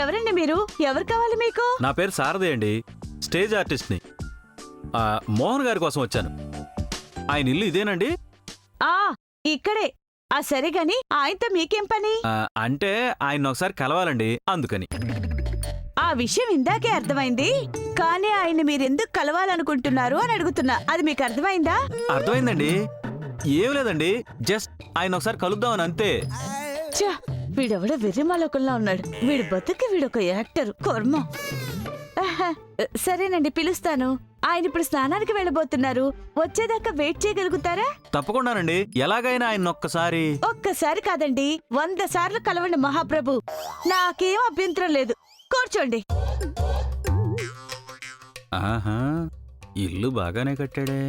ఎవరండి మీరు? ఎవరు కావాలి మీకు? నా పేరు సారథి అండి, స్టేజ్ ఆర్టిస్ట్ని. మోహన్ గారి కోసం వచ్చాను. ఆయన ఇల్లు ఇదేనండి? ఇక్కడే. సరే గాని ఆయనతో మీకేం పని? అంటే ఆయన ఒకసారి కలవాలండి, అందుకని. ఆ విషయం ఇందాకే అర్థమైంది, కానీ ఆయన మీరెందుకు కలవాలనుకుంటున్నారు అని అడుగుతున్నా. అది మీకు అర్థమైందా? అర్థమైందండి. ఏం లేదండి, జస్ట్ ఆయన ఒకసారి కలుద్దామని అంతే. వీడెవడో వెర్రిమాలోకంలా ఉన్నాడు. వీడు బతుకి వీడొక యాక్టర్ కర్మ. సరేనండి, పిలుస్తాను. ఆయన ఇప్పుడు స్నానానికి వెళ్ళబోతున్నారు. వచ్చేదాకా వెయిట్ చేయగలుగుతారా? తప్పకుండానండి. ఎలాగైనా ఆయన ఒక్కసారి కాదండి, 100 సార్లు కలవండి మహాప్రభు. నాకేం అభ్యంతరం లేదు. కూర్చోండి. ఆహా, ఇల్లు బాగానే కట్టాడే.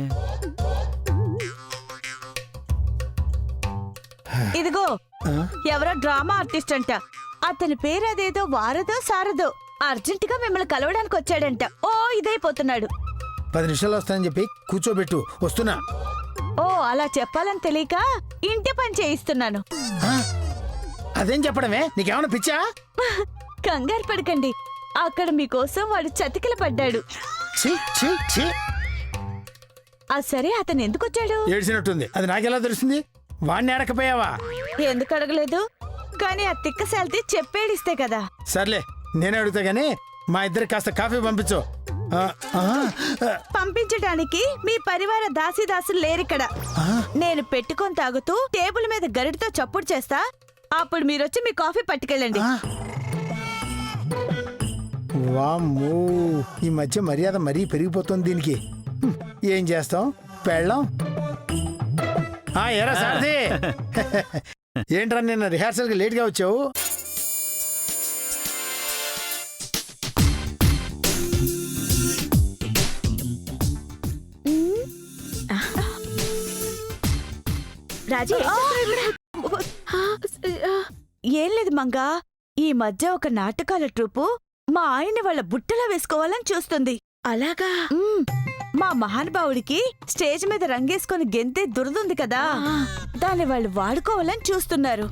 ఇదిగో, ఎవరో డ్రామా ఆర్టిస్ట్ అంట. అతని పేరు అదేదో వారదో సారదో. అర్జెంటుగా మిమ్మల్ని కలవడానికి వచ్చాడంట. ఓ ఇదైపోతున్నాడు. 10 నిమిషాలు వస్తానని చెప్పి కూర్చోబెట్టు, వస్తున్నా. ఓ అలా చెప్పాలని తెలియక ఇంటి పని చేయిస్తున్నాను. అదేం చెప్పడమే, నీకేమన్నా పిచ్చా? కంగారు పడకండి, అక్కడ మీకోసం వాడు చతికిల పడ్డాడు. సరే, అతను ఎందుకు వచ్చాడు? ఏడ్చినట్టుంది. అది నాకెలా తెలుస్తుంది? వాణ్ణి అడకపోయావా? ఎందుకు అడగలేదు, కానీ ఆ తిక్కశాలితే చెప్పేడిస్తే కదా. సర్లే, నేనే అడుగుతా గానీ మా ఇద్దరికి కాస్త కాఫీ పంపించు. పంపించడానికి మీ పరివార దాసీదాసులు లేరిక్కడ. నేను పెట్టుకొని తాగుతూ టేబుల్ మీద గరిటతో చప్పుడు చేస్తా, అప్పుడు మీరొచ్చి మీ కాఫీ పట్టుకెళ్ళండి. వామ్మో, ఈ మధ్య మర్యాద మరీ పెరిగిపోతుంది దీనికి. ఏం చేస్తాం, పెళ్ళం. ఎరా సారథి, ఏంట్రా నిన్న రిహార్సల్కి లేట్గా వచ్చావు? రాజీ, ఏం లేదు మంగా, ఈ మధ్య ఒక నాటకాల ట్రూపు మా ఆయన్ని వాళ్ళ బుట్టలో వేసుకోవాలని చూస్తుంది. అలాగా? మా మహానుభావుడికి స్టేజ్ మీద రంగేసుకొని గెంతే దురదుంది కదా, దాన్ని వాళ్ళు వాడుకోవాలని చూస్తున్నారు.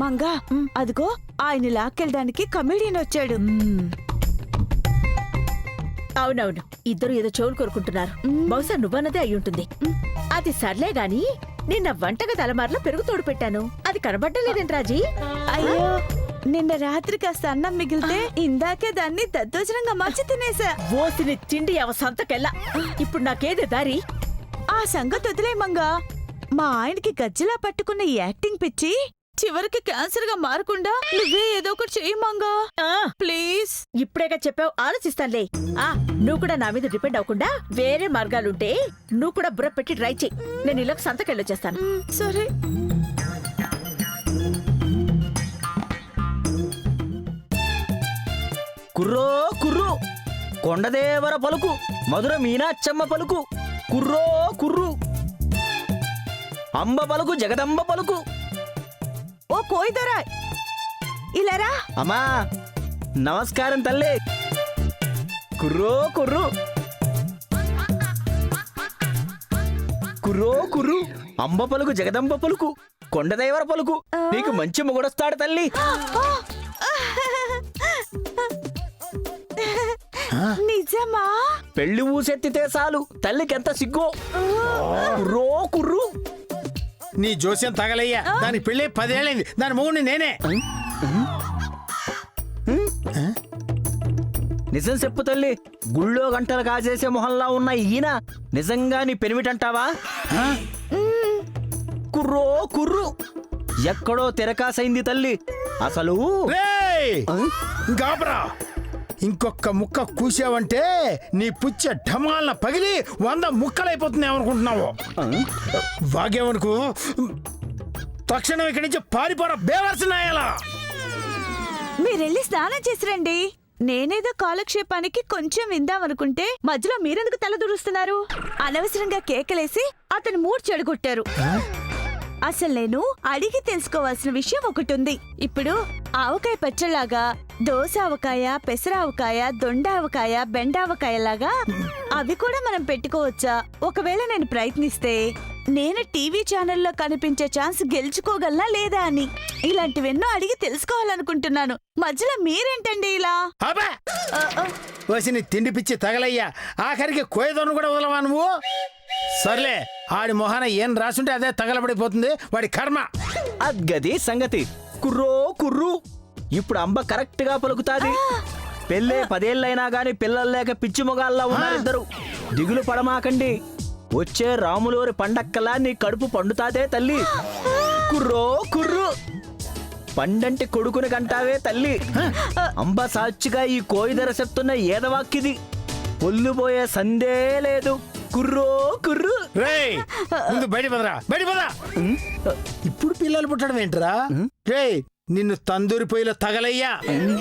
మంగా, అదిగో ఆయన లాక్కెళ్ళడానికి కమెడియన్ వచ్చాడు. అవునవును, ఇద్దరు ఏదో చెవులు కోరుకుంటున్నారు. బహుశా నువ్వన్నదే అయ్యుంటుంది. అది సర్లే గాని, నిన్న వంటగది అలమార్లో పెరుగు తోడు పెట్టాను, అది కనబడ్డలేదేంటి రాజీ? అయ్యో, నిన్న రాత్రి కాస్త అన్నం మిగిలితే ఇందాకే దాన్ని దద్దోజనంగా మార్చి తినేసా. ఓసిని తిండి సంతకెళ్ళా. ఇప్పుడు నాకేదే దారి? ఆ సంగతి వదిలేమంగా, మా ఆయనకి గజ్జిలా పట్టుకున్న ఈ యాక్టింగ్ పిచ్చి చివరికి క్యాన్సర్ గా మారకుండా నువ్వే ఏదో ఒకటి చెయ్యమంగా ప్లీజ్. ఇప్పుడేగా చెప్పావు, ఆలోచిస్తానులే. నువ్వు కూడా నా మీద డిపెండ్ అవ్వకుండా వేరే మార్గాలుంటే నువ్వు కూడా బుర్ర పెట్టి ట్రై చెయ్యి. నేను ఇలాగ సంతకెళ్ళొచ్చేస్తాను. సరే. కుర్రో కుర్రు, కొండదేవర పలుకు, మధుర మీనాచ్చమ్మ పలుకు, కుర్రో కుర్రు, అంబ పలుకు, జగదంబ పలుకు. ఓ కోయిదొరా, ఇలారా. అమ్మా నమస్కారం తల్లి. కుర్రో కుర్రు, కుర్రో కుర్రు, అంబ పలుకు, జగదంబ పలుకు, కొండదేవర పలుకు, నీకు మంచి మొగుడొస్తాడు తల్లి. నిజమా? పెళ్లి ఊసెత్తితే చాలు తల్లికెంత సిగ్గు. కుర్రో కుర్రు. నీ జోస్యం తగలయ్యా, దానికి పెళ్ళి 10 ఏళ్ళైంది, దాని మొగుడిని నేనే. నిజం చెప్పు తల్లి, గుళ్ళో గంటలు కాజేసే మొహల్లా ఉన్న ఈయన నిజంగా నీ పెనిమిటంటావా? కుర్రో కుర్రు, ఎక్కడో తెరకాసైంది తల్లి అసలు. గాబరా, ఇంకొక ముక్క కూసావంటే నీ పుచ్చ ఢమాలన పగిలి 100 ముక్కలైపోతుంది ఏమనుకుంటున్నావు? వాగేవనుకో, తక్షణం ఇక్కడి నుంచి పారిపోరా బేవర్సనాయాలా. మీరెళ్ళి స్నానం చేసిరండి. నేనేదో కాలక్షేపానికి కొంచెం విందామనుకుంటే మధ్యలో మీరెందుకు తల దూరుస్తున్నారు? అనవసరంగా కేకలేసి అతను మూడ్ చెడగొట్టారు. అసలు నేను అడిగి తెలుసుకోవాల్సిన విషయం ఒకటి ఉంది. ఇప్పుడు ఆవకాయ పచ్చళ్ళలాగా దోస ఆవకాయ, పెసరావకాయ, దొండావకాయ, బెండావకాయలాగా అవి కూడా మనం పెట్టుకోవచ్చా? ఒకవేళ నేను ప్రయత్నిస్తే నేను టీవీ ఛానల్లో కనిపించే ఛాన్స్ గెలుచుకోగలనా లేదా అని ఇలాంటివెన్నో అడిగి తెలుసుకోవాలనుకుంటున్నాను. మధ్యలో మీరేంటండి ఇలా? అబ్బా ఆ, ఆ, వచ్చిన తిండి పిచ్చి తగలయ్యా. ఆఖరికి కోయదోను కూడా వదలవా నువ్వు? సర్లే, ఆడి మొహాన ఏం రాసుంటే అదే తగలబడిపోతుంది, వాడి కర్మ. అగ్గది సంగతి. కుర్రో కుర్రు. ఇప్పుడు అంబ కరెక్ట్ గా పలుకుతాది. పెళ్ళే 10 ఏళ్ళైనా గాని పిల్లలు లేక పిచ్చి మొగాల్లా ఉన్నారిద్దరు. దిగులు పడమాకండి. వచ్చే రాములోరి పండక్కలా నీ కడుపు పండుతాదే తల్లి. కుర్రో కుర్రు. పండంటి కొడుకుని కంటావే తల్లి. అంబ సాక్షిగా ఈ కోయిదర చెప్తున్న ఏదవాక్కిది. పొల్లుపోయే సందే లేదు. కుర్రో కుర్రు. రేయ్, ముందు బయట పదరా, బయట పదరా. ఇప్పుడు పిల్లలు పుట్టడం ఏంట్రా? రేయ్, నిన్ను తందూరి పొయ్యిలో తగలయ్యా.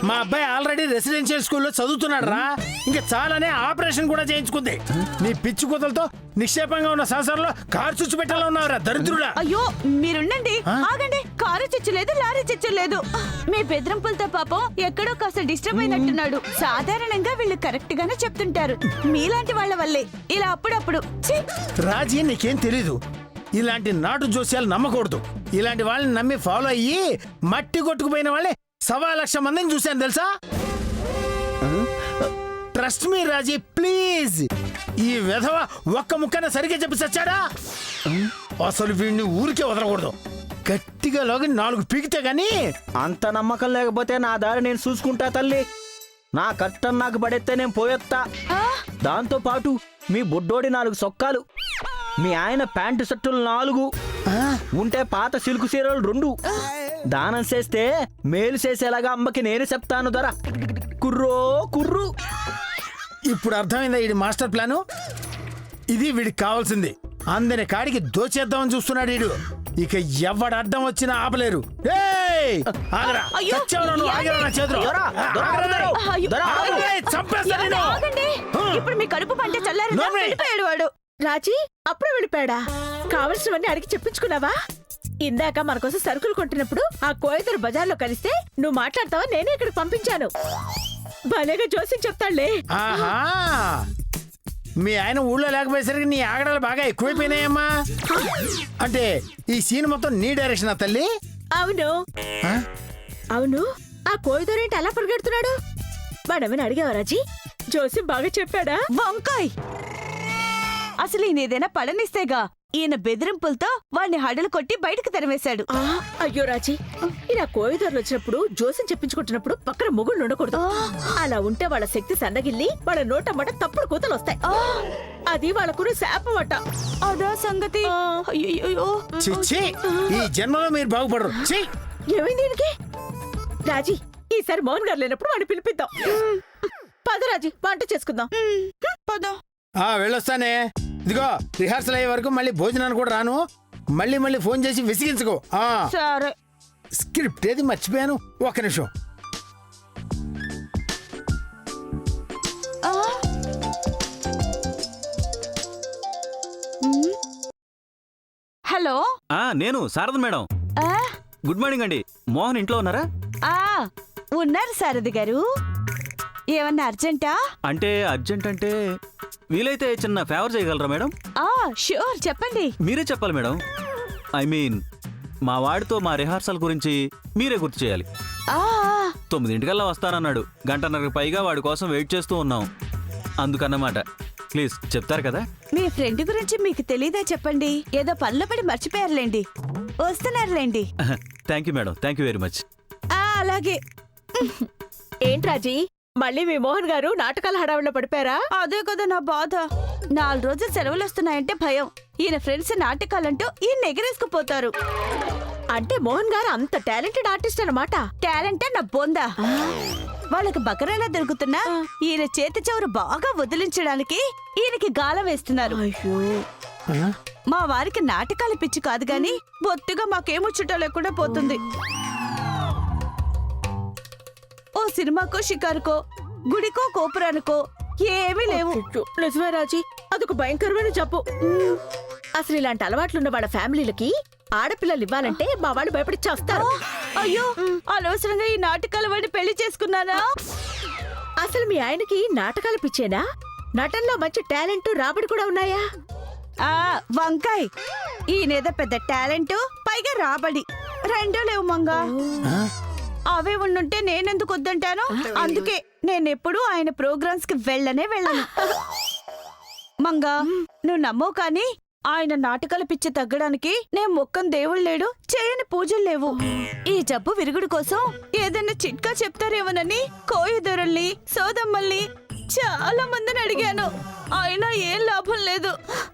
మా అబ్బాయి ఆల్రెడీ రెసిడెన్షియల్ స్కూల్లో చదువుతున్నాడు రా. ఇంకా చాలానే ఆపరేషన్ కూడా చేయించుకుంది. నీ పిచ్చి కూతలతో నిక్షేపంగా ఉన్న సంసారంలో కారు చుచ్చు పెట్టాలో ఉన్నావురా దరిద్రుడా. అయ్యో మీరుండండి, ఆగండి. Car చిచ్చులేదు, lorry చిచ్చులేదు. మీ బెదిరింపులతో పాపం ఎక్కడో కాస్త డిస్టర్బ్ అయినట్టున్నాడు. సాధారణంగా వీళ్ళు కరెక్ట్ గానే చెప్తుంటారు. మీలాంటి వాళ్ళ వల్లే ఇలా అప్పుడప్పుడు. ఛీ! రాజీ, నీకేం తెలీదు. ఇలాంటి నాటు జోస్యాలు నమ్మకూడదు. ఇలాంటి వాళ్ళని నమ్మి ఫాలో అయ్యి మట్టి కొట్టుకుపోయిన వాళ్ళే 1,00,000 మందిని చూశాను తెలుసా. Trust me Raji, please. ఈ విధవ ఒక్క ముక్కన సరిగ్గా చెప్పి చచ్చాడా? అసలు వీడిని ఊరికే వదలకూడదు. గట్టిగా లోగి 4 పీకితే గాని. అంత నమ్మకం లేకపోతే నా దారి నేను చూసుకుంటా తల్లి. నా కట్టం నాకు పడేస్తే నేను పోయొత్తా. దాంతో పాటు మీ బుడ్డోడి 4 సొక్కాలు, మీ ఆయన ప్యాంటు షర్టులు 4, ఉంటే పాత సిల్కు చీరలు 2 దానం చేస్తే మేలు చేసేలాగా అమ్మకి నేను చెప్తాను ధర. కుర్రో కుర్రు. ఇప్పుడు అర్థమైందా వీడి మాస్టర్ ప్లాను? ఇది వీడికి కావాల్సింది. అందరి కాడికి దోచేద్దామని చూస్తున్నాడు వీడు. ఇక ఎవడు అడ్డం వచ్చినా ఆపలేరు. ఏయ్! ఆగరా. అయ్యో! చచ్చావురా నువ్వు, ఆగరా నా చేతిలో. దొరా, దొరా, ఆగరా. అయ్యో! దొరా, ఆగరా, చంపేస్తా ఏమండి, నిన్ను. ఆగండి. ఇప్పుడు మీ కడుపు పంట చల్లారు నోర్మి. వెళ్ళిపోయాడు వాడు. రాజీ అప్పుడే వెళ్ళిపోయాడా? కావలసినవన్నీ అడిగి చెప్పించుకున్నావా? ఇందాక మన కోసం సరుకులు కొంటున్నప్పుడు ఆ కోయతరు బజార్లో కలిస్తే నువ్వు మాట్లాడతావా నేనే ఇక్కడికి పంపించాను. భలేగా జోసి చెప్తాళ్లే. ఆహా, మీ ఆయన ఊళ్ళో లేకపోయేసరికి నీ ఆగడాలు బాగా ఎక్కువైపోయినాయమ్మా. అంటే ఈ సీన్ మొత్తం నీ డైరెక్షన్ తల్లి? అవును ఆ? అవును, ఆ కోయతరేంటి అలా పరిగెడుతున్నాడు? వాడేమైనా అడిగావా రాజీ? జోసి బాగా చెప్పాడా? వంకాయ్, అసలు ఈయన ఏదైనా పడనిస్తేగా ఈయన బెదిరింపులతో వాడిని హడలు కొట్టి బయటకు తరిమేశాడు. అయ్యో రాజీ, ఇలా కోయిదర్లు వచ్చినప్పుడు జోసిని చెప్పించుకుంటున్నప్పుడు పక్కన మొగుళ్ళు ఉండకూడదు. అలా ఉంటే వాళ్ళ శక్తి సన్నగిల్లి వాళ్ళ నోటమ్మట తప్పుడు కూతలు వస్తాయి. అది వాళ్ళకున్న శాపమట. అదా సంగతి. అయ్యయ్యో. చిచ్చి, ఈ జన్మలో మీరు బాగుపడరు. ఛీ! ఏమైంది దీనికి? రాజీ, ఈసారి మోహన్ గారు లేనప్పుడు వాడిని పిలిపిద్దాం. పద రాజీ, వంట చేసుకుందాం. పద. వెళ్ళొస్తానే. ఇదిగో, రిహార్సల్ అయ్యే వరకు మళ్ళీ భోజనాన్ని కూడా రాను. మళ్ళీ ఫోన్ చేసి విసిగించుకో. సరే. స్క్రిప్ట్ ఏది మర్చిపోయాను, ఒక్క నిమిషం. హలో. నేను శారద మేడం. ఆ, గుడ్ మార్నింగ్ అండి. మోహన్ ఇంట్లో ఉన్నారా? ఆ, ఉన్నారు సారథి గారు. ఏమన్నా అర్జెంటా? అంటే అర్జెంట్ అంటే వీలైతే చిన్న ఫేవర్ చేయగలరా మేడం? షూర్, చెప్పండి. మీరే చెప్పాలి మేడం. ఐ మీన్, మా వాడితో మా రిహార్సల్ గురించి మీరే గుర్తు చేయాలి. 9 వస్తానన్నాడు. 1:30 పైగా వాడి కోసం వెయిట్ చేస్తూ ఉన్నాం. అందుకన్నమాట. ప్లీజ్ చెప్తారు కదా? మీ ఫ్రెండ్ గురించి మీకు తెలీదా చెప్పండి. ఏదో పనిలో పడి మర్చిపోయారులేండి. వస్తున్నారులేండి. Thank you madam, thank you very much. అలాగే. ఏంటి రాజీ, మళ్ళీ మీ మోహన్ గారు నాటకాల హడావిడిలో పడిపోయారా? అదే కదా నా బాధ. 4 రోజులు సెలవులు వస్తున్నాయంటే భయం. ఈయన ఫ్రెండ్స్ నాటకాలంటూ ఈయన ఎగరేసుకుపోతారు. అంటే మోహన్ గారు అంత టాలెంటెడ్ ఆర్టిస్ట్ అన్నమాట. టాలెంట్ నా బొందా. వాళ్ళకి బకరేలా దొరుకుతున్నా ఈయన చేతి చెవురు బాగా వదిలించడానికి ఈయనకి గాలం వేస్తున్నారు. మా వారికి నాటకాలు పిచ్చి కాదు గాని బొత్తిగా మాకేముచ్చుటో లేకుండా పోతుంది. ఓ సినిమాకో షికారుకో గుడికో కోపురానికో ఏమీ లేవు. నిజమే రాజీ, అదొక భయంకరమైన జబ్బు. అసలు ఇలాంటి అలవాట్లున్న వాళ్ళ ఫ్యామిలీలకి ఆడపిల్లలు ఇవ్వాలంటే మా వాళ్ళు భయపడి చేస్తారు. అయ్యో, అనవసరంగా ఈ నాటకాల వాడిని పెళ్లి చేసుకున్నానా? అసలు మీ ఆయనకి నాటకాలు పిచ్చేనా? నటనలో మంచి టాలెంట్ రాబడి కూడా ఉన్నాయా? వంకాయ్ ఈయనేదో పెద్ద టాలెంట్ పైగా రాబడి రెండో లేవు మంగా. ఆ? అవే ఉండుంటే నేనెందుకు వద్దంటాను. అందుకే నేనెప్పుడు ఆయన ప్రోగ్రామ్స్ కి వెళ్ళను. మంగా నువ్వు నమ్మవు కానీ ఆయన నాటకాల పిచ్చి తగ్గడానికి నేను మొక్కని దేవుడు లేడు, చేయని పూజలు లేవు. ఈ జబ్బు విరుగుడు కోసం ఏదైనా చిట్కా చెప్తారేమోనని కోయిదొరల్ని సోదమ్మల్ని చాలా మందిని అడిగాను. అయినా ఏం లాభం లేదు.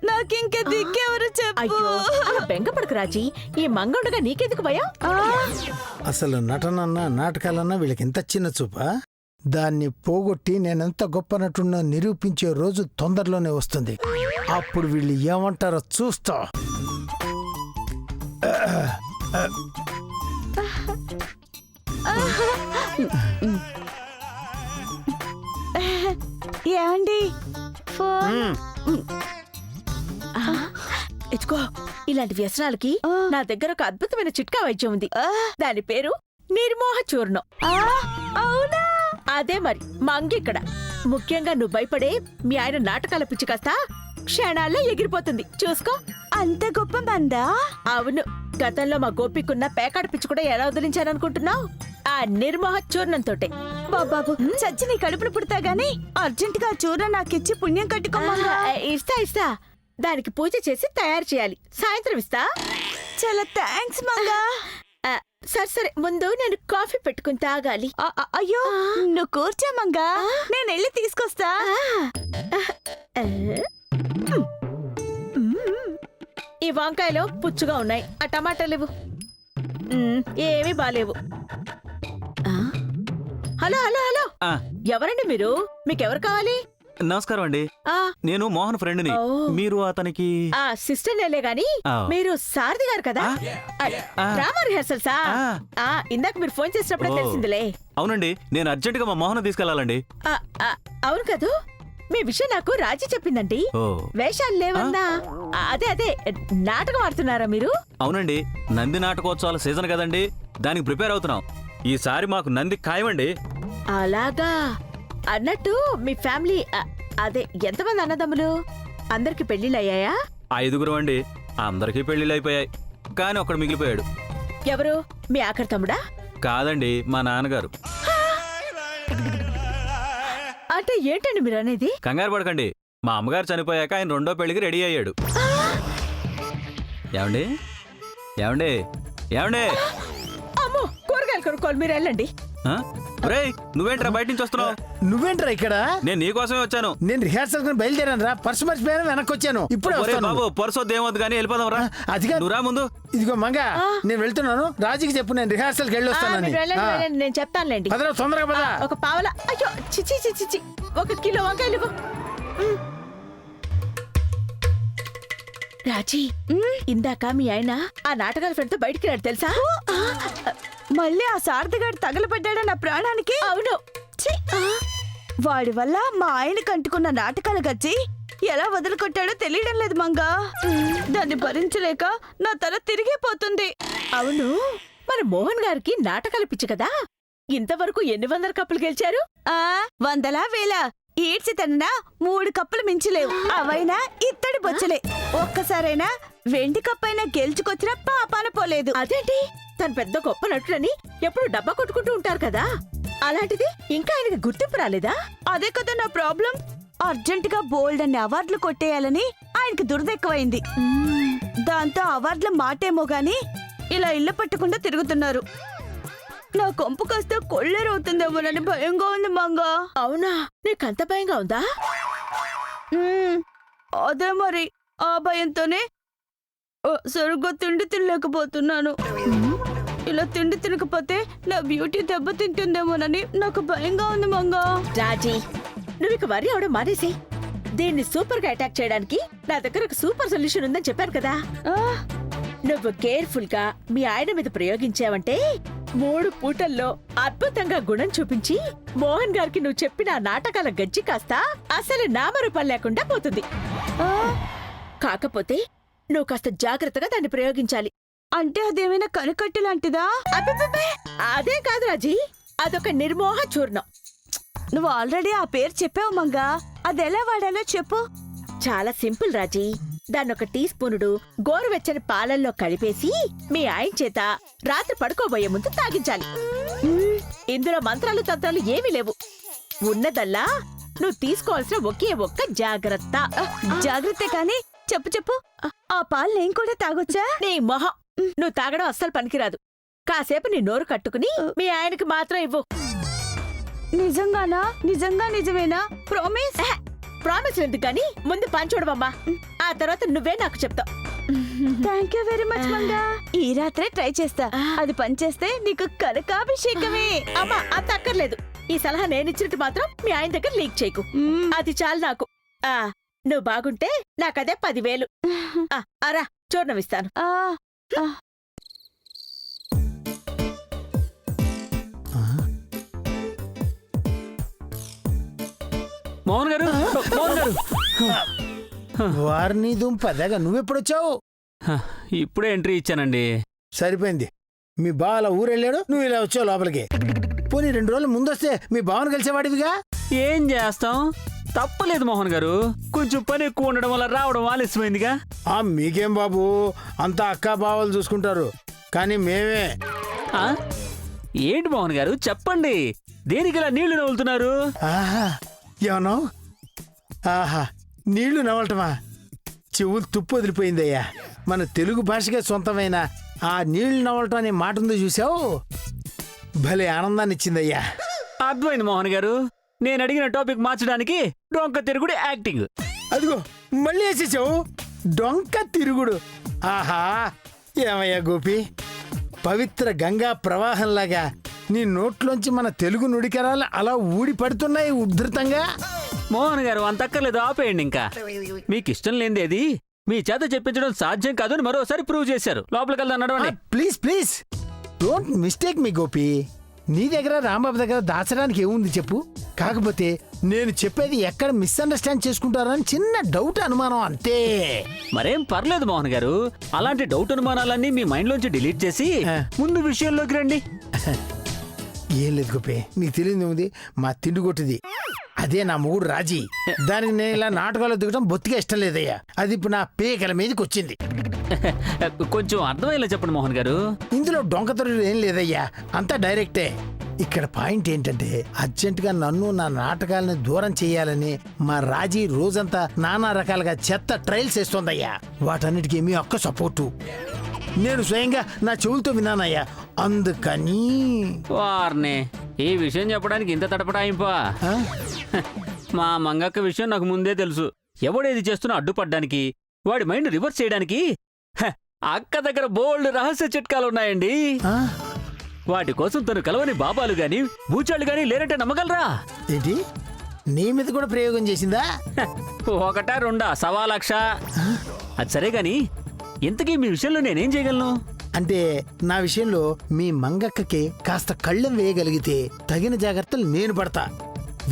నాకింక దిక్కెవరు చెప్పు. అయ్యో అలా బెంగపడకు రాజీ, ఈ మంగళుడుగా నీకెందుకు భయం? అసలు నటనన్నా నాటకాలన్నా వీళ్ళకి ఎంత చిన్న చూపా? దాన్ని పోగొట్టి నేనెంత గొప్ప నటున్నా నిరూపించే రోజు తొందరలోనే వస్తుంది. అప్పుడు వీళ్ళు ఏమంటారో చూస్తా. ఏమండి ఫోన్ ఇదిగో ఇలాంటి వ్యసనాలకి ఆ. నా దగ్గర ఒక అద్భుతమైన చిట్కా వైద్యం ఉంది. దాని పేరు నిర్మోహ చూర్ణం. అవునా? అదే మరి మంగిక్కడ. ముఖ్యంగా నువ్వు భయపడే మీ ఆయన నాటకాల పిచ్చి కాస్త క్షణాల్లో ఎగిరిపోతుంది. చూసుకో. అంత గొప్ప మందా? అవును, గతంలో మా గోపికున్న పేకాడ పిచ్చి కూడా ఎలా వదిలించాననుకుంటున్నావు? ఆ నిర్మోహ చూర్ణంతోటే. బాబాబు చచ్చి నీ కడుపును పుడతా గాని అర్జెంట్ గా చూర నాకిచ్చి పుణ్యం కట్టుకోమన్నా. ఇస్తా. దానికి పూజ చేసి తయారు చేయాలి. సాయంత్రం ఇస్తా. చాలా థ్యాంక్స్ మంగా. ఆ, సరే ముందు నేను కాఫీ పెట్టుకుని తాగాలి. అయ్యో నువ్వు కూర్చో మంగా, నేను వెళ్ళి తీసుకొస్తా. ఈ వంకాయలో పుచ్చుగా ఉన్నాయి. ఆ టమాటాలు ఇవ్వు. ఏమీ బాలేవు. హలో హలో హలో, ఆ, ఎవరండి మీరు? మీకెవరు కావాలి? నమస్కారం అండి. ఆ నేను మోహన్ ఫ్రెండ్ని. ఓ. మీరు అతనికి ఆ సిస్టర్ నేలే గాని ఆ. మీరు సారథి గారు కదా? డ్రామా రిహర్సల్సా? ఆ. ఇందాక మీరు ఫోన్ చేసినప్పుడే ఓ. తెలిసిందిలే. అవునండి, నేను అర్జెంటుగా మా మోహన్ తీసుకెళ్లాలండి. ఆ, ఆ, అవును కదూ. మీ విషయం నాకు రాజీ చెప్పిందండి. ఓ వేషాలు లేవన్నా? అదే నాటకం ఆడుతున్నారా మీరు? అవునండి, నంది నాటకోత్సవాల సీజన్ కదండి, దానికి ప్రిపేర్ అవుతున్నాం. ఈసారి మాకు నంది ఖాయమండి. అలాగా. అన్నట్టు మీ ఫ్యామిలీ అదే ఎంతమంది అన్నదమ్ములు? అందరికి పెళ్లిళ్ళు అయ్యాయా? 5గురు అండి. అందరికీ పెళ్లిళ్ళు అయిపోయాయి, కానీ ఒకడు మిగిలిపోయాడు. ఎవరు? మీ ఆఖరి తమ్ముడా? కాదండి, మా నాన్నగారు. అంటే ఏంటండి మీరు అనేది? కంగారు పడకండి, మా అమ్మగారు చనిపోయాక ఆయన రెండో పెళ్లికి రెడీ అయ్యాడు. ఏమండి ఏమండి ఏమండి? అమ్మో, కూరగాయలు కొనుక్కోవాలి, మీరు వెళ్ళండి. ఆ? రేయ్, నువ్వేంట్రా బయట నుంచి వస్తున్నావు? నువ్వేంట్రా ఇక్కడ? నేను నీకోసమే వచ్చాను. నేను రిహార్సల్ కొని బయలుదేరాను రా. పర్సు మర్చిపోయాను, వెనక్కి వచ్చాను. ఇప్పుడే ఒరే వస్తాను. బాబు, పర్సొద్దు ఏమొద్దు కానీ వెళ్ళిపోదాం రా. అదిగా నువ్వు రా ముందు. ఇదిగో మంగ, నేను వెళ్తున్నాను. రాజుకి చెప్పు నేను రిహార్సల్కి వెళ్ళి వస్తానని. మీరు వెళ్ళండి, నేను చెప్తానులేండి. పదరా, తొందరగా పద. ఒక పావలా. అయ్యో చిచి 1 కిలో వంకాయలు ఇవ్వు. రాజీ, ఇందాక మీ ఆయన ఆ నాటకాల ఫ్రెండ్ తో బయటికి రాడు తెలుసా? మళ్ళీ ఆ సారథిగాడు తగలబడ్డాడా నా ప్రాణానికి? అవును. ఛీ! వాడి వల్ల మా ఆయనకు అంటుకున్న నాటకాలు గచ్చి ఎలా వదులుకొట్టాడో తెలియడం లేదు మంగా. దాన్ని భరించలేక నా తల తిరిగిపోతుంది. అవును, మన మోహన్ గారికి నాటకాలు పిచ్చి కదా? ఇంతవరకు ఎన్ని 100 కప్పులు గెలిచారు? 100 వేల ఈడ్చి తననా 3 కప్పులు మించలేవు. అవైనా ఇత్తడి బొచ్చలే. ఒక్కసారైనా వెండి కప్పైనా గెలుచుకొచ్చినా పాపాన పోలేదు. అదేంటి, తను పెద్ద గొప్ప నటుడని ఎప్పుడు డబ్బా కొట్టుకుంటూ ఉంటారు కదా? అలాంటిది ఇంకా ఆయనకి గుర్తింపు రాలేదా? అదే కదా నా ప్రాబ్లం. అర్జెంటుగా బోల్డ్ అన్ని అవార్డులు కొట్టేయాలని ఆయనకి దురదెక్కువైంది. దాంతో అవార్డుల మాటేమో గాని ఇలా ఇల్లు పట్టకుండా తిరుగుతున్నారు. నా కొంపు కాస్త కొళ్ళేరవుతుందేమోనని భయంగా ఉంది మంగా. అవునా, నీకంత భయంగా ఉందా? అదే మరి, ఆ భయంతోనే సరిగ్గా తిండి తినలేకపోతున్నాను. ఇలా తిండి తినకపోతే నా బ్యూటీ దెబ్బతింటుందేమోనని నాకు భయంగా ఉంది మంగా. రాజీ, నువ్వు ఇక వరి అవడం మానేసి దీన్ని సూపర్ గా అటాక్ చేయడానికి నా దగ్గర ఒక సూపర్ సొల్యూషన్ ఉందని చెప్పాను కదా. నువ్వు కేర్ఫుల్ గా మీ ఆయన మీద ప్రయోగించావంటే 3 పూటల్లో అద్భుతంగా గుణం చూపించి మోహన్ గారికి నువ్వు చెప్పిన ఆ నాటకాల గజ్జి కాస్త అసలు నామరూపాలు లేకుండా పోతుంది. కాకపోతే నువ్వు కాస్త జాగ్రత్తగా దాన్ని ప్రయోగించాలి. అంటే అదేమైనా కనకట్టు లాంటిదా? అబ్బబ్బబ్బే, అదే కాదు రాజీ, అదొక నిర్మోహ చూర్ణం. నువ్వు ఆల్రెడీ ఆ పేరు చెప్పావు మంగా. అదెలా వాడాలో చెప్పు. చాలా సింపుల్ రాజీ. దాన్ని ఒక టీ స్పూనుడు గోరువెచ్చని పాలల్లో కలిపేసి మీ ఆయన చేత రాత్రి పడుకోబోయే ముందు తాగించాలి. ఇందులో మంత్రాలు తంత్రాలు ఏమీ లేవు. ఉన్నదల్లా నువ్వు తీసుకోవాల్సిన ఒకే ఒక్క జాగ్రత్త. జాగ్రత్త కానీ చెప్పు ఆ పాలు నేను కూడా తాగొచ్చా? నీ మొహం, నువ్వు తాగడం అస్సలు పనికిరాదు. కాసేపు నీ నోరు కట్టుకుని మీ ఆయనకి మాత్రం ఇవ్వు. నిజంగానా? నిజమేనా? ప్రామిస్? ప్రామిస్ ఎందుకు గాని ముందు పని చూడవమ్మా, ఆ తర్వాత నువ్వే నాకు చెప్తావు. Thank you very much Manga. ఈ రాత్రే ట్రై చేస్తా. అది పనిచేస్తే నీకు కనకాభిషేకమే. అమ్మా అంత అక్కర్లేదు. ఈ సలహా నేనిచ్చినట్టు మాత్రం మీ ఆయన దగ్గర లీక్ చేయకు. అది చాలు నాకు. నువ్వు బాగుంటే నాకదే 10,000. అరా చూర్ణం ఇస్తాను. మోహన్ గారు, మోహన్ గారు, వారిని దుంపదగా నువ్వెప్పుడొచ్చావు? ఇప్పుడే ఎంట్రీ ఇచ్చానండి. సరిపోయింది. మీ బావ అలా ఊరెళ్ళాడు, నువ్వు ఇలా వచ్చావు లోపలికి. పోనీ 2 రోజులు ముందొస్తే మీ బావను కలిసేవాడివిగా. ఏం చేస్తాం, తప్పలేదు మోహన్ గారు. కొంచెం పని ఎక్కువ ఉండడం వల్ల రావడం ఆలస్యమైందిగా. మీకేం బాబు, అంతా అక్కా బావలు చూసుకుంటారు, కానీ మేమే. ఏంటి మోహన్ గారు చెప్పండి, దేనికి ఇలా నీళ్లు నవ్వులుతున్నారు? ఆహా, ఏమన్నా? ఆహా, నీళ్లు నవ్వటమా? చెవులు తుప్పు వదిలిపోయిందయ్యా. మన తెలుగు భాషకే సొంతమైన ఆ నీళ్లు నవ్వటం అనే మాట ఉందో చూసావు, భలే ఆనందాన్ని ఇచ్చిందయ్యా. అర్థమైంది మోహన్ గారు. నేను అడిగిన టాపిక్ మార్చడానికి డొంక తిరుగుడు యాక్టింగ్. అదిగో మళ్ళీ వేసేసావు, డొంక తిరుగుడు. ఆహా, ఏమయ్యా గోపి, పవిత్ర గంగా ప్రవాహంలాగా నీ నోట్లోంచి మన తెలుగు నుడికరాలు అలా ఊడి పడుతున్నాయి ఉద్ధృతంగా. మోహన్ గారు అంతక్కర్లేదు, ఆపేయండి. ఇంకా మీకు ఇష్టం లేనిదేది మీ చేత చెప్పించడం సాధ్యం కాదు అని మరోసారి ప్రూవ్ చేశారు. లోపలికి వెళ్దాం, నడవండి. ప్లీజ్ డోంట్ మిస్టేక్ మీ గోపి. నీ దగ్గర రాంబాబు దగ్గర దాచడానికి ఏముంది చెప్పు. కాకపోతే నేను చెప్పేది ఎక్కడ మిస్అండర్స్టాండ్ చేసుకుంటారని చిన్న డౌట్, అనుమానం అంతే. మరేం పర్లేదు మోహన్ గారు, అలాంటి డౌట్ అనుమానాలన్నీ మీ మైండ్ లోంచి డిలీట్ చేసి ముందు విషయంలోకి రండి. ఏం లేదు గోపి, నీకు తెలియదు ఉంది, మా తిండి కొట్టిది అదే నా మొగుడు రాజీ. దానికి నేను ఇలా నాటకాలు దిగడం బొత్తిగా ఇష్టం లేదయ్యా. అది ఇప్పుడు నా పేకల మీదకి వచ్చింది. కొంచెం అర్థమయ్యేలా చెప్పండి మోహన్ గారు. ఇందులో డొంకతరుడు ఏం లేదయ్యా, అంతా డైరెక్టే. ఇక్కడ పాయింట్ ఏంటంటే, అర్జెంటుగా నన్ను నా నాటకాలను దూరం చేయాలని మా రాజీ రోజంతా నానా రకాలుగా చెత్త ట్రయల్స్ వేస్తోందయ్యా. వాటన్నిటికీ మీ అక్క సపోర్టు నేను స్వయంగా నా చెవులతో విన్నానయ్యా. అందుకని వార్నే ఈ విషయం చెప్పడానికి ఇంత తడపటాయింపా? మా మంగక్క విషయం నాకు ముందే తెలుసు. ఎవడేది చేస్తున్నా అడ్డుపడ్డానికి, వాడి మైండ్ రివర్స్ చేయడానికి అక్క దగ్గర బోల్డ్ రహస్య చిట్కాలున్నాయండి. వాటి కోసం తను కలవని బాబాలు గాని బూచాళ్ళు గాని లేరంటే నమ్మగలరా? ఏంటి, నీ మీద కూడా ప్రయోగం చేసిందా? 1 2 1,00,000. అది సరే గాని ఇంతకీ మీ విషయంలో నేనేం చేయగలను? అంటే నా విషయంలో మీ మంగక్కకి కాస్త కళ్ళెం వేయగలిగితే తగిన జాగ్రత్తలు నేను పడతా.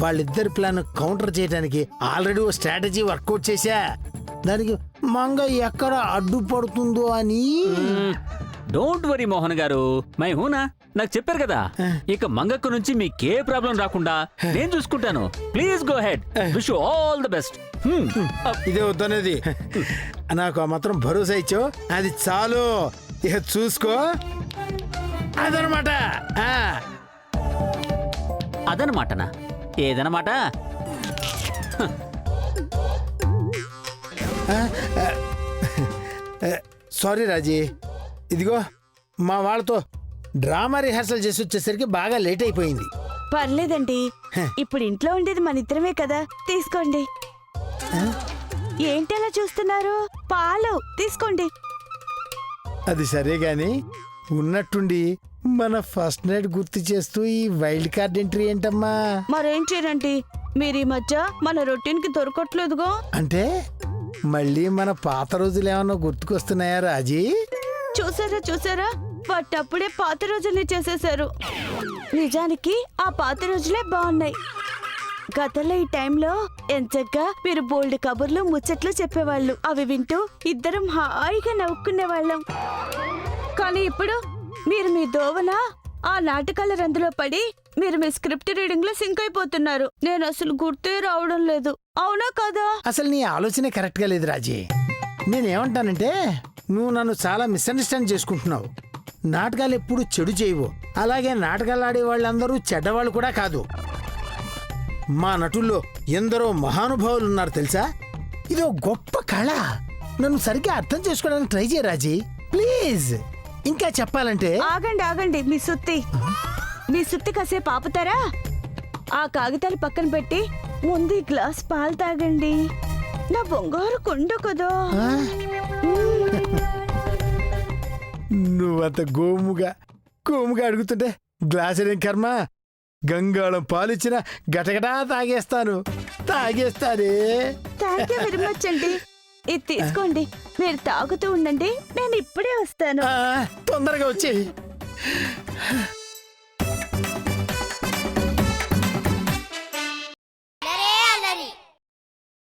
వాళ్ళిద్దరి ప్లాన్ కౌంటర్ చేయడానికి ఆల్రెడీ ఓ స్ట్రాటజీ వర్కౌట్ చేశా. దానికి మంగ ఎక్కడ అడ్డుపడుతుందో అని. డోంట్ వరీ మోహన్ గారు, మై హూనా, నాకు చెప్పారు కదా. ఇక మంగక్క నుంచి మీకే ప్రాబ్లం రాకుండా నేను చూసుకుంటాను. Please go head. Wish you all the best. ఇదే వద్దనేది. నాకు ఆ మాత్రం భరోసా ఇచ్చావు, అది చాలు. ఇక చూసుకో. అదనమాట. అదనమాటనా? ఏదనమాట? సారీ రాజీ, ఇదిగో మా వాళ్ళతో డ్రామా రిహార్సల్ చేసి వచ్చేసరికి బాగా లేట్ అయిపోయింది. పర్లేదండి, ఇప్పుడు ఇంట్లో ఉండేది మన ఇద్దరమే కదా, తీసుకోండి. ఏంటలా చూస్తున్నారు? పాలు తీసుకోండి. అది సరే గాని, ఉన్నట్టుండి మన ఫస్ట్ నైట్ గుర్తు చేస్తూ ఈ వైల్డ్ కార్డ్ ఎంట్రీ ఏంటమ్మా? మరేం చేయరండి, మీరు ఈ మధ్య మన రొటీన్ కి దొరకట్లేదుగా. అంటే మళ్ళీ మన పాత రోజులు ఏమన్నా గుర్తుకొస్తున్నాయా రాజీ? చూసారా, వాటప్పుడే పాత రోజుల్ని చేసేశారు. నిజానికి ఆ పాత రోజులే బాగున్నాయి. గతంలో ఈ టైంలో ఎంచక్కా మీరు బోల్డ్ కబుర్లు ముచ్చట్లు చెప్పేవాళ్ళు. అవి వింటూ ఇద్దరం హాయిగా నవ్వుకునేవాళ్ళం. కానీ ఇప్పుడు మీరు మీ దోవన ఆ నాటకాల రందులో పడి మీరు మీ స్క్రిప్ట్ రీడింగ్ లో సింక్ అయిపోతున్నారు. నేను అసలు గుర్తే రావడం లేదు. అవునా కదా? అసలు నీ ఆలోచనే కరెక్ట్ గా లేదు రాజీ. నేనేమంటానంటే నువ్వు నన్ను చాలా మిస్అండర్స్టాండ్ చేసుకుంటున్నావు. నాటకాలు ఎప్పుడు చెడు చేయవు, అలాగే నాటకాలు ఆడే వాళ్ళందరూ చెడ్డవాళ్ళు కూడా కాదు. మా నటుల్లో ఎందరో మహానుభావులు ఉన్నారు తెలుసా. ఇదో గొప్ప కళ. నన్ను సరిగ్గా అర్థం చేసుకోవడానికి ట్రై చేయ రాజీ ప్లీజ్. ఇంకా చెప్పాలంటే ఆగండి మీ సుత్తి కాసేపు ఆపుతారా? ఆ కాగితాలు పక్కన పెట్టి ముందు ఈ గ్లాస్ పాలు తాగండి. నా బొంగారు కొండ కదా. నువ్వంత గోముగా అడుగుతుంటే గ్లాస్ ఏం కర్మ, గంగాళం పాలిచ్చిన గటగటా తాగేస్తానే. థ్యాంక్ యూ వెరీ మచ్ అండి. ఇది తీసుకోండి, మీరు తాగుతూ ఉండండి, నేను ఇప్పుడే వస్తాను. తొందరగా వచ్చి